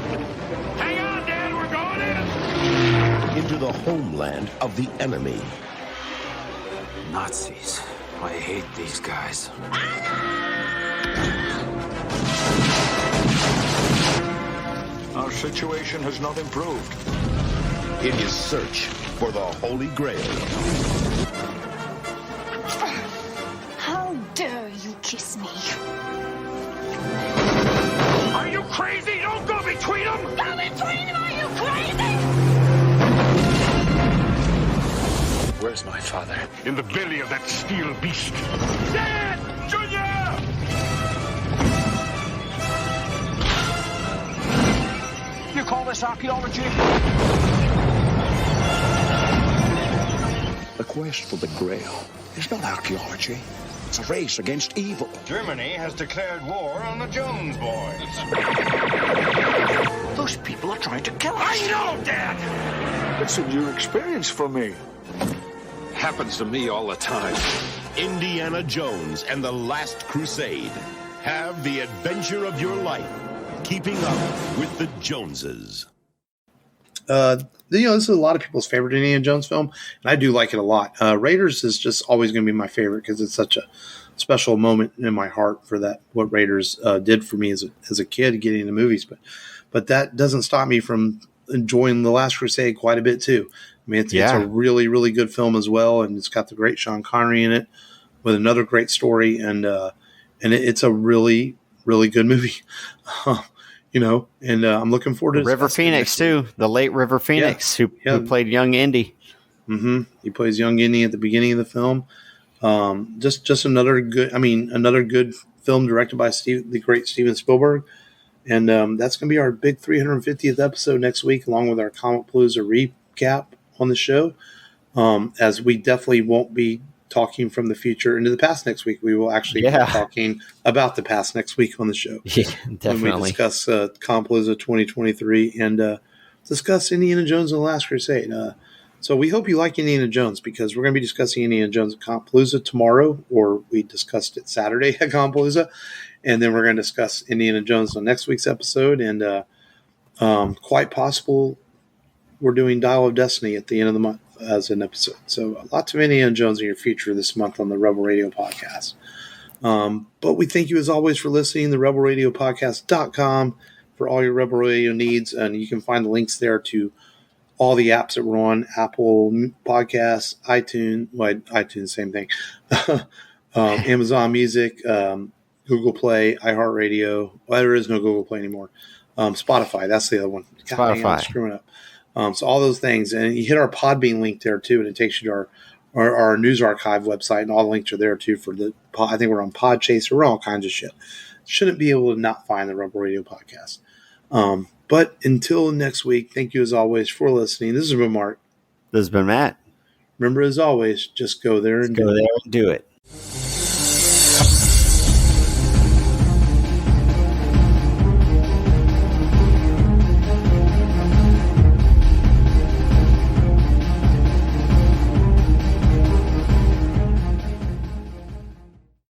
Hang on, Dad, we're going in! Into the homeland of the enemy. Nazis. I hate these guys. Our situation has not improved. In his search for the Holy Grail. How dare you kiss me? Are you crazy? Don't go between them! Go between them, are you crazy? Where's my father? In the belly of that steel beast. Dad! Junior! You call this archaeology? The quest for the Grail is not archaeology. It's a race against evil. Germany has declared war on the Jones boys. Those people are trying to kill us. I know, Dad! It's a new experience for me. Happens to me all the time. Indiana Jones and the Last Crusade. Have the adventure of your life, keeping up with the Joneses. This is a lot of people's favorite Indiana Jones film, and I do like it a lot. Raiders is just always going to be my favorite because it's such a special moment in my heart for that. What Raiders did for me as a kid getting into movies, but that doesn't stop me from enjoying The Last Crusade quite a bit too. I mean, it's a really, really good film as well, and it's got the great Sean Connery in it with another great story, and it's a really, really good movie. I'm looking forward to River Phoenix too, the late River Phoenix who played young Indy. Mm-hmm. He plays young Indy at the beginning of the film. Just another good film directed by the great Steven Spielberg. And that's going to be our big 350th episode next week, along with our Comic Palooza recap on the show. As we definitely won't be talking from the future into the past next week. We will actually be talking about the past next week on the show. Yeah, definitely. When we discuss Comic Palooza 2023 and discuss Indiana Jones and the Last Crusade. So we hope you like Indiana Jones, because we're going to be discussing Indiana Jones at Comic Palooza tomorrow, or we discussed it Saturday at Comic Palooza. And then we're going to discuss Indiana Jones on next week's episode. And quite possible we're doing Dial of Destiny at the end of the month as an episode. So lots of Indiana Jones in your future this month on the Rebel Radio Podcast. But we thank you as always for listening. The rebelradiopodcast.com for all your Rebel Radio needs. And you can find the links there to all the apps that we're on: Apple Podcasts, iTunes, same thing. Amazon Music, Google Play, iHeartRadio. Well, there is no Google Play anymore. Spotify, that's the other one. Spotify. I'm screwing up. So all those things, and you hit our Podbean link there too, and it takes you to our news archive website, and all the links are there too. I think we're on Podchaser, we're all kinds of shit. Shouldn't be able to not find the Rebel Radio Podcast. But until next week, thank you as always for listening. This has been Mark. This has been Matt. Remember, as always, just go there and do it.